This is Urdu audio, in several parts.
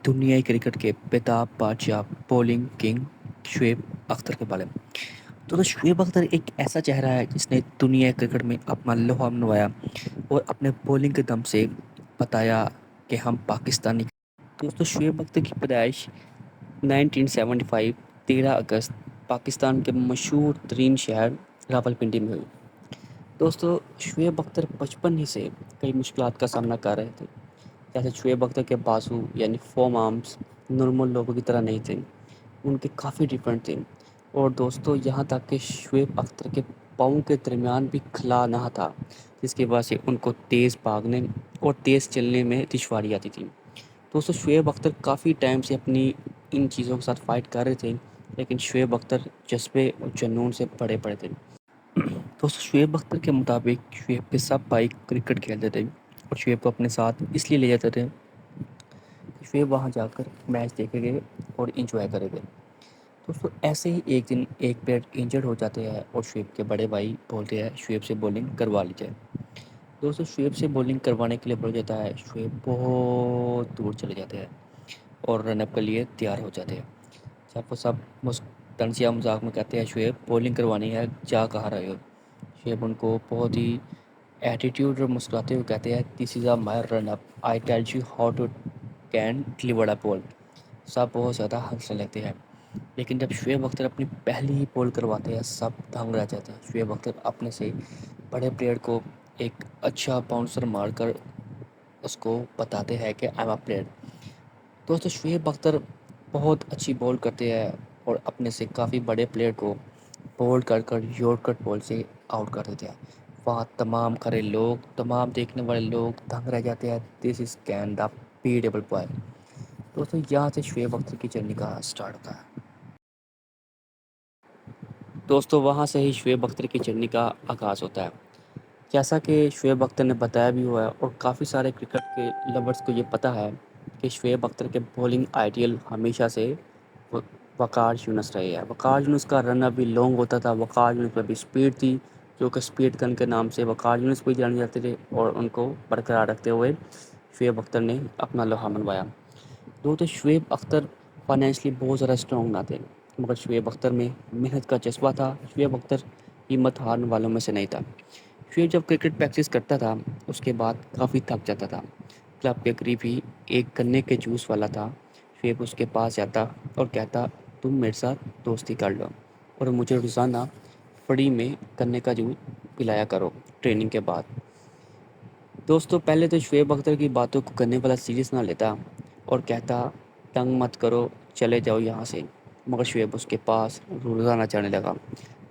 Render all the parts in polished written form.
دنیائی کرکٹ کے بیتاب بادشاہ بولنگ کنگ شعیب اختر کے بارے میں۔ تو شعیب اختر ایک ایسا چہرہ ہے جس نے دنیا کرکٹ میں اپنا لوہا منوایا اور اپنے بولنگ کے دم سے بتایا کہ ہم پاکستانی۔ دوستو شعیب اختر کی پیدائش 1975 13 اگست پاکستان کے مشہور ترین شہر راولپنڈی میں ہوئی۔ دوستو شعیب اختر بچپن ہی سے کئی مشکلات کا سامنا کر رہے تھے، جیسے شعیب اختر کے بازو یعنی فورم آرمز نارمل لوگوں کی طرح نہیں تھے، ان کے کافی ڈیفرنٹ تھے۔ اور دوستو یہاں تک کہ شعیب اختر کے پاؤں کے درمیان بھی کھلا نہ تھا، جس کی وجہ سے ان کو تیز بھاگنے اور تیز چلنے میں دشواری آتی تھی۔ دوستو شعیب اختر کافی ٹائم سے اپنی ان چیزوں کے ساتھ فائٹ کر رہے تھے، لیکن شعیب اختر جذبے اور جنون سے بڑے پڑے تھے۔ دوستو شعیب اختر کے مطابق شعیب کے سب بھائی کرکٹ کھیلتے تھے اور شعیب کو اپنے ساتھ اس لیے لے جاتے تھے کہ شعیب وہاں جا کر میچ دیکھے گئے اور انجوائے کرے گئے۔ دوستو ایسے ہی ایک دن ایک پلیئر انجرڈ ہو جاتے ہیں اور شعیب کے بڑے بھائی بولتے ہیں شعیب سے بولنگ کروا لی جائے۔ دوستو شعیب سے بولنگ کروانے کے لیے بول جاتا ہے، شعیب بہت دور چلے جاتے ہیں اور رن اپ کے لیے تیار ہو جاتے ہیں۔ جب وہ سب طنزیہ مذاق میں کہتے ہیں شعیب بولنگ کروانی ہے، جا کہاں رہے ہو؟ شعیب ان کو بہت ہی ایٹیٹیوڈ اور مسکراتے ہوئے کہتے ہیں this is my run up, I tell you how to can deliver a ball. سب بہت زیادہ ہنسنے لگتے ہیں، لیکن جب شعیب اختر اپنی پہلی ہی بال کرواتے ہیں سب دنگ رہ جاتے ہیں۔ شعیب اختر اپنے سے بڑے پلیئر کو ایک اچھا باؤنسر مار کر اس کو بتاتے ہیں کہ آئی ایم اے پلیئر۔ دوستو شعیب اختر بہت اچھی بال کرتے ہیں اور اپنے سے کافی بڑے پلیئر کو بول کر یورکٹ بال سے آؤٹ کر دیتے ہیں۔ وہاں تمام کھڑے لوگ، تمام دیکھنے والے لوگ دنگ رہ جاتے ہیں، this is can the بیٹیبل boy. دوستو یہاں سے شعیب اختر کی جرنی کا سٹارٹ ہوتا ہے۔ دوستو وہاں سے ہی شعیب اختر کی جرنی کا آغاز ہوتا ہے۔ جیسا کہ شعیب اختر نے بتایا بھی ہوا ہے اور کافی سارے کرکٹ کے لورز کو یہ پتہ ہے کہ شعیب اختر کے بولنگ آئیڈیل ہمیشہ سے وقار یونس رہے ہیں۔ وقار یونس کا رن اپ بھی لانگ ہوتا تھا، وقار یونس میں بھی سپیڈ تھی، جو کہ سپیڈ گن کے نام سے وقار یونس بھی جانے جاتے تھے، اور ان کو برقرار رکھتے ہوئے شعیب اختر نے اپنا لوہا منوایا۔ دوستو شعیب اختر فائنینشلی بہت زیادہ اسٹرانگ نہ تھے، مگر شعیب اختر میں محنت کا جذبہ تھا۔ شعیب اختر ہمت ہارنے والوں میں سے نہیں تھا۔ شعیب جب کرکٹ پریکٹس کرتا تھا اس کے بعد کافی تھک جاتا تھا۔ کلب کے قریب ہی ایک گنے کے جوس والا تھا، شعیب اس کے پاس جاتا اور کہتا تم میرے ساتھ دوستی کر لو اور مجھے روزانہ فری میں گنے کا جوس پلایا کرو ٹریننگ کے بعد۔ دوستو پہلے تو شعیب اختر کی باتوں کو گنے والا سیریس نہ لیتا اور کہتا تنگ مت کرو، چلے جاؤ یہاں سے، مگر شعیب اس کے پاس روزانہ جانے لگا،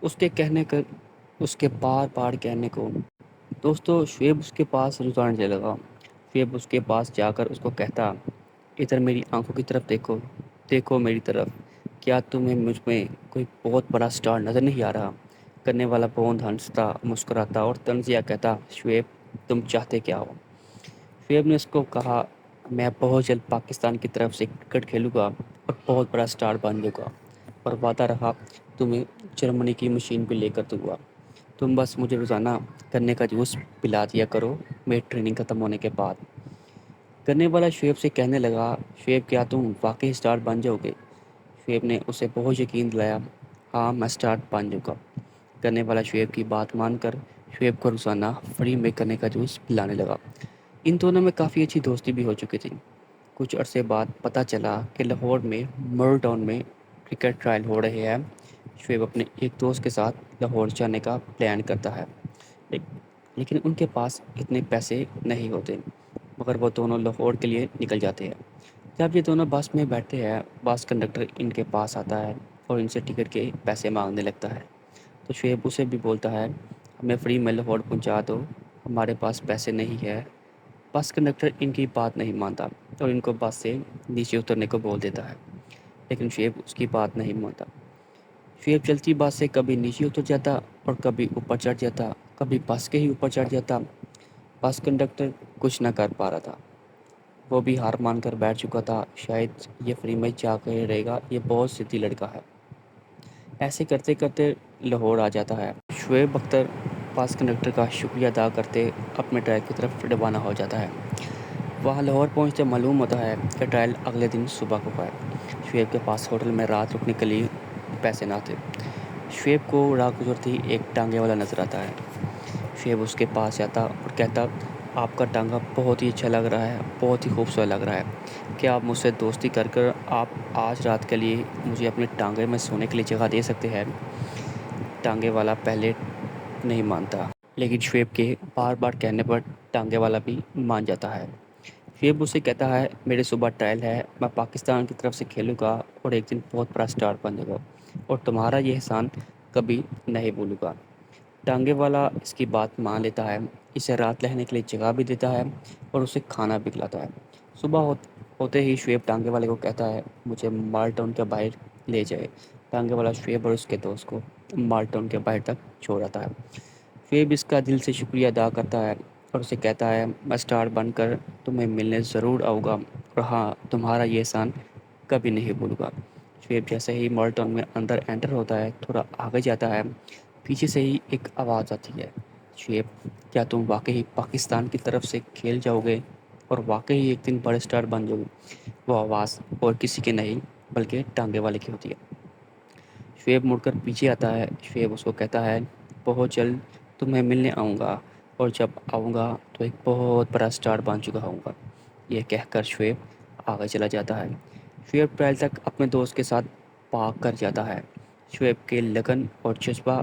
اس کے بار بار کہنے کو۔ دوستو شعیب اس کے پاس روزانہ جانے لگا، شعیب اس کے پاس جا کر اس کو کہتا ادھر میری آنکھوں کی طرف دیکھو، دیکھو میری طرف، کیا تمہیں مجھ میں کوئی بہت بڑا سٹار نظر نہیں آ رہا؟ کرنے والا بوند ہنستا، مسکراتا اور طنزیہ کہتا شعیب تم چاہتے کیا ہو؟ شعیب نے اس کو کہا میں بہت جلد پاکستان کی طرف سے کرکٹ کھیلوں گا اور بہت بڑا سٹار بن جاؤں گا، اور وعدہ رہا تمہیں جرمنی کی مشین بھی لے کر دوں گا، تم بس مجھے روزانہ گنے کا جوس پلا دیا کرو میری ٹریننگ ختم ہونے کے بعد۔ کرنے والا شعیب سے کہنے لگا شعیب کیا تم واقعی سٹار بن جاؤ گے؟ شعیب نے اسے بہت یقین دلایا ہاں میں سٹار بن جاؤں گا۔ کرنے والا شعیب کی بات مان کر شعیب کو روزانہ فری میں گنے کا جوس پلانے لگا۔ ان دونوں میں کافی اچھی دوستی بھی ہو چکی تھی۔ کچھ عرصے بعد پتہ چلا کہ لاہور میں مر ٹاؤن میں کرکٹ ٹرائل ہو رہے ہیں۔ شعیب اپنے ایک دوست کے ساتھ لاہور جانے کا پلان کرتا ہے، لیکن ان کے پاس اتنے پیسے نہیں ہوتے، مگر وہ دونوں لاہور کے لیے نکل جاتے ہیں۔ جب یہ دونوں بس میں بیٹھتے ہیں بس کنڈکٹر ان کے پاس آتا ہے اور ان سے ٹکٹ کے پیسے مانگنے لگتا ہے، تو شعیب اسے بھی بولتا ہے ہمیں فری میں لاہور پہنچا دو، ہمارے پاس پیسے نہیں ہے۔ بس کنڈکٹر ان کی بات نہیں مانتا اور ان کو بس سے نیچے اترنے کو بول دیتا ہے، لیکن شعیب اس کی بات نہیں مانتا۔ شعیب چلتی بس سے کبھی نیچے اتر جاتا اور کبھی اوپر چڑھ جاتا، کبھی بس کے ہی اوپر چڑھ جاتا۔ بس کنڈکٹر کچھ نہ کر پا رہا تھا، وہ بھی ہار مان کر بیٹھ چکا تھا، شاید یہ فری میں جا کے رہے گا، یہ بہت ضدی لڑکا ہے۔ ایسے کرتے کرتے لاہور آ جاتا ہے۔ شعیب اختر بس کنڈکٹر کا شکریہ ادا کرتے اپنے ڈرائیو کی طرف روانہ ہو جاتا ہے۔ وہاں لاہور پہنچتے معلوم ہوتا ہے کہ ٹرائل اگلے دن صبح کو ہے۔ شعیب کے پاس ہوٹل میں رات رکنے کے لیے پیسے نہ تھے۔ شعیب کو راہ گزرتے ہی ایک ٹانگے والا نظر آتا ہے۔ شعیب اس کے پاس جاتا اور کہتا، آپ کا ٹانگا بہت ہی اچھا لگ رہا ہے، بہت ہی خوبصورت لگ رہا ہے، کیا آپ مجھ سے دوستی کر کر آپ آج رات کے لیے مجھے اپنے ٹانگے میں سونے کے لیے جگہ دے سکتے ہیں؟ ٹانگے والا پہلے نہیں مانتا، لیکن شعیب کے بار بار کہنے پر ٹانگے والا بھی مان جاتا ہے۔ شعیب اسے کہتا ہے، میرے صبح ٹرائل ہے، میں پاکستان کی طرف سے کھیلوں گا اور ایک دن بہت بڑا اسٹار بنے گا اور تمہارا یہ احسان کبھی نہیں بھولوں گا۔ ٹانگے والا اس کی بات مان لیتا ہے، اسے رات رہنے کے لیے جگہ بھی دیتا ہے اور اسے کھانا بھی کھلاتا ہے۔ صبح ہوتے ہی شعیب ٹانگے والے کو کہتا ہے، مجھے مال ٹاؤن کے باہر لے جائے۔ ٹانگے والا شعیب اور اس کے دوست کو مال ٹاؤن کے باہر تک چھوڑ آتا ہے۔ شعیب اس کا دل سے شکریہ ادا کرتا ہے اور اسے کہتا ہے، میں اسٹار بن کر تمہیں ملنے ضرور آؤں گا اور ہاں، تمہارا یہ احسان کبھی نہیں بھولوں گا۔ شعیب جیسے ہی مال ٹاؤن میں اندر انٹر ہوتا ہے، تھوڑا آگے جاتا ہے، پیچھے سے ہی ایک آواز آتی ہے، شعیب، کیا تم واقعی پاکستان کی طرف سے کھیل جاؤ گے اور واقعی ایک دن بڑے اسٹار بن جاؤ گے؟ وہ آواز اور کسی کی نہیں بلکہ ٹانگے والے کی ہوتی ہے۔ شعیب مڑ کر پیچھے آتا ہے۔ شعیب اس کو کہتا ہے، بہت جلد تمہیں ملنے آؤں گا اور جب آؤں گا تو ایک بہت بڑا اسٹار بن چکا ہوں گا۔ یہ کہہ کر شعیب آگے چلا جاتا ہے۔ شعیب ٹرائل تک اپنے دوست کے ساتھ بھاگ کر جاتا ہے۔ شعیب کے لگن اور جذبہ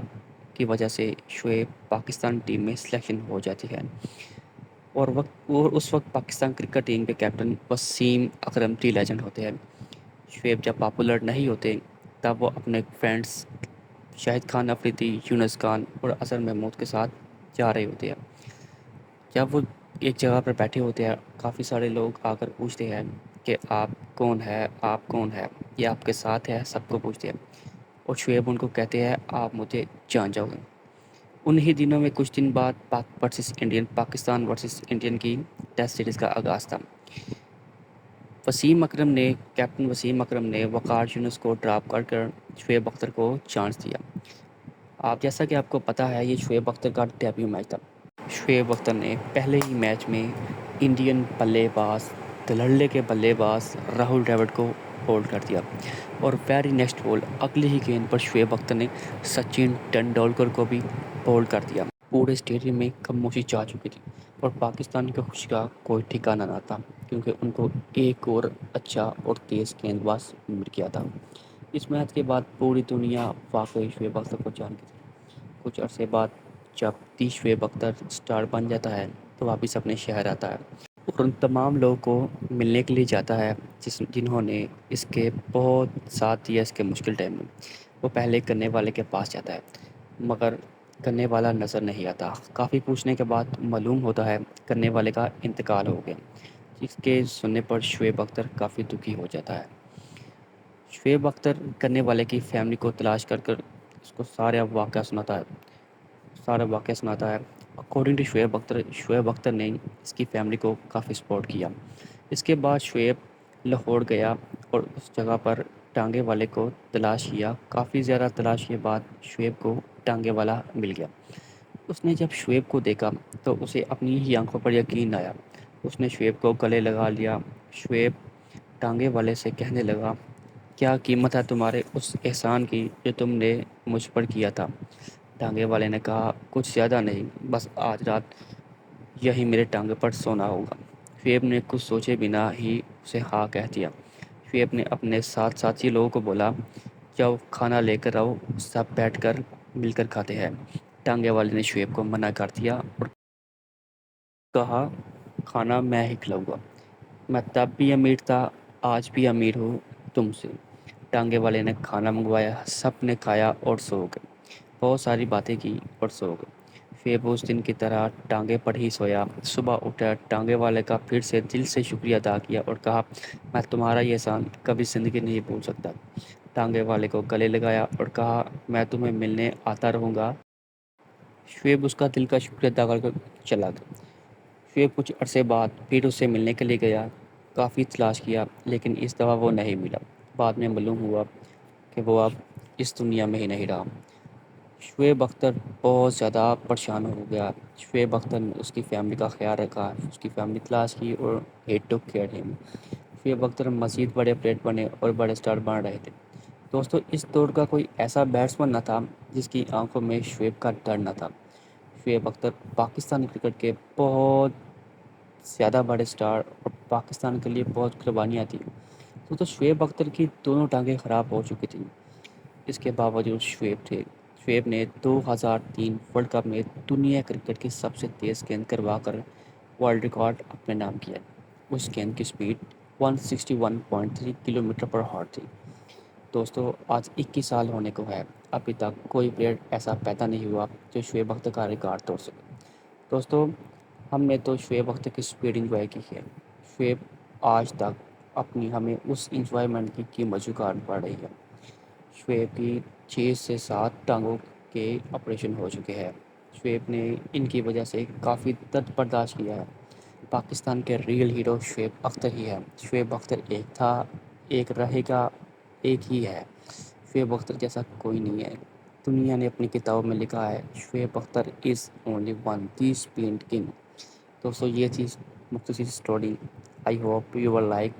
کی وجہ سے شعیب پاکستان ٹیم میں سلیکشن ہو جاتی ہے اور اس وقت پاکستان کرکٹ ٹیم کے کیپٹن وسیم اکرم ٹی لیجنڈ ہوتے ہیں۔ شعیب جب پاپولر نہیں ہوتے تب وہ اپنے فرینڈس شاہد خان افریدی، یونس خان اور اظہر محمود کے ساتھ جا رہے ہوتے ہیں۔ جب وہ ایک جگہ پر بیٹھے ہوتے ہیں، کافی سارے لوگ آ کر پوچھتے ہیں کہ آپ کون ہے، آپ کون ہے، یہ آپ کے ساتھ ہے، سب کو پوچھتے ہیں اور شعیب ان کو کہتے ہیں، آپ مجھے جان جاؤ گے۔ انہی دنوں میں کچھ دن بعد پاکستان ورسز انڈین کی ٹیسٹ سیریز کا آغاز تھا۔ کیپٹن وسیم اکرم نے وقار یونس کو ڈراپ کر شعیب اختر کو چانس دیا۔ جیسا کہ آپ کو پتہ ہے، یہ شعیب اختر کا ڈیبیو میچ تھا۔ شعیب اختر نے پہلے ہی میچ میں انڈین بلے باز دھڑلے کے بلے باز راہل ڈراوڈ کو بولڈ کر دیا اور ویری نیکسٹ بال اگلی ہی گیند پر شعیب اختر نے سچن ٹنڈولکر کو بھی بولڈ کر دیا۔ پورے اسٹیڈیم میں خاموشی چھا چکی تھی اور پاکستان کی خوشی کا کوئی ٹھکانہ نہ تھا، کیونکہ ان کو ایک اور اچھا اور تیز گیند باز مل گیا تھا۔ اس میچ کے بعد پوری دنیا واقعی شعیب اختر کو جان گئی تھی۔ کچھ عرصے بعد جب شعیب اختر اسٹار بن جاتا ہے تو واپس اپنے شہر آتا ہے اور ان تمام لوگوں کو ملنے کے لیے جاتا ہے جنہوں نے اس کے بہت ساتھ دیا اس کے مشکل ٹائم میں۔ وہ پہلے کرنے والے کے پاس جاتا ہے مگر کرنے والا نظر نہیں آتا۔ کافی پوچھنے کے بعد معلوم ہوتا ہے کرنے والے کا انتقال ہو گیا، جس کے سننے پر شعیب اختر کافی دکھی ہو جاتا ہے۔ شعیب اختر کرنے والے کی فیملی کو تلاش کر اس کو سارا واقعہ سناتا ہے۔ اکارڈنگ ٹو شعیب اختر نے اس کی فیملی کو کافی سپورٹ کیا۔ اس کے بعد شعیب لاہور گیا اور اس جگہ پر ٹانگے والے کو تلاش کیا۔ کافی زیادہ تلاش کے بعد شعیب کو ٹانگے والا مل گیا۔ اس نے جب شعیب کو دیکھا تو اسے اپنی ہی آنکھوں پر یقین آیا۔ اس نے شعیب کو گلے لگا لیا۔ شعیب ٹانگے والے سے کہنے لگا، کیا قیمت ہے تمہارے اس احسان کی جو تم نے مجھ پر کیا تھا؟ ٹانگے والے نے کہا، کچھ زیادہ نہیں، بس آج رات یہی میرے ٹانگے پر سونا ہوگا۔ شعیب نے کچھ سوچے بنا ہی اسے ہاں کہہ دیا۔ شعیب نے اپنے ساتھی لوگوں کو بولا، جاؤ کھانا لے کر آؤ، سب بیٹھ کر مل کر کھاتے ہیں۔ ٹانگے والے نے شعیب کو منع کر دیا اور کہا، کھانا میں ہی کھلاؤں گا، میں تب بھی امیر تھا، آج بھی امیر ہوں تم سے۔ ٹانگے والے نے کھانا منگوایا، سب نے کھایا اور سو گئے۔ بہت ساری باتیں کی اور سو گئے۔ شعیب اس دن کی طرح ٹانگے پر ہی سویا۔ صبح اٹھا، ٹانگے والے کا پھر سے دل سے شکریہ ادا کیا اور کہا، میں تمہارا یہ احسان کبھی زندگی نہیں بھول سکتا۔ ٹانگے والے کو گلے لگایا اور کہا، میں تمہیں ملنے آتا رہوں گا۔ شعیب اس کا دل کا شکریہ ادا کر چلا گیا۔ شعیب کچھ عرصے بعد پھر اس سے ملنے کے لیے گیا۔ کافی تلاش کیا لیکن اس دفعہ وہ نہیں ملا۔ بعد میں معلوم ہوا کہ وہ اب اس دنیا میں ہی نہیں رہا۔ شعیب اختر بہت زیادہ پریشان ہو گیا. شعیب اختر نے اس کی فیملی کا خیال رکھا, اس کی فیملی تلاش کی اور ہی ٹک کیئر ہم. شعیب اختر مزید بڑے پلیٹ بنے اور بڑے سٹار بن رہے تھے. دوستو اس دور کا کوئی ایسا بیٹسمین نہ تھا جس کی آنکھوں میں شعیب کا ڈر نہ تھا. شعیب اختر پاکستانی کرکٹ کے بہت زیادہ بڑے سٹار اور پاکستان کے لیے بہت قربانیاں تھیں. تو شعیب اختر کی دونوں ٹانگیں خراب ہو چکی تھیں. اس کے باوجود شعیب نے 2003 ورلڈ کپ میں دنیا کرکٹ کی سب سے تیز گیند کروا کر ورلڈ ریکارڈ اپنے نام کیا. اس گیند کی سپیڈ 161.3 کلومیٹر پر ہار تھی. دوستو آج 21 سال ہونے کو ہے, ابھی تک کوئی پلیئر ایسا پیدا نہیں ہوا جو شعیب اختر کا ریکارڈ توڑ سکے. دوستو ہم نے تو شعیب اختر کی سپیڈ انجوائے کی ہے. شعیب آج تک اپنی ہمیں اس انجوائمنٹ کی قیمت چکانی پڑ رہی ہے. شعیب کی 6 سے 7 ٹانگوں کے آپریشن ہو چکے ہیں. شعیب نے ان کی وجہ سے کافی درد برداشت کیا ہے. پاکستان کے ریئل ہیرو شعیب اختر ہی ہے. شعیب اختر ایک تھا, ایک رہے گا, ایک ہی ہے. شعیب اختر جیسا کوئی نہیں ہے. دنیا نے اپنی کتابوں میں لکھا ہے Shoaib Akhtar is only one the spin king. دوستو یہ تھی مختصر story. I hope you will like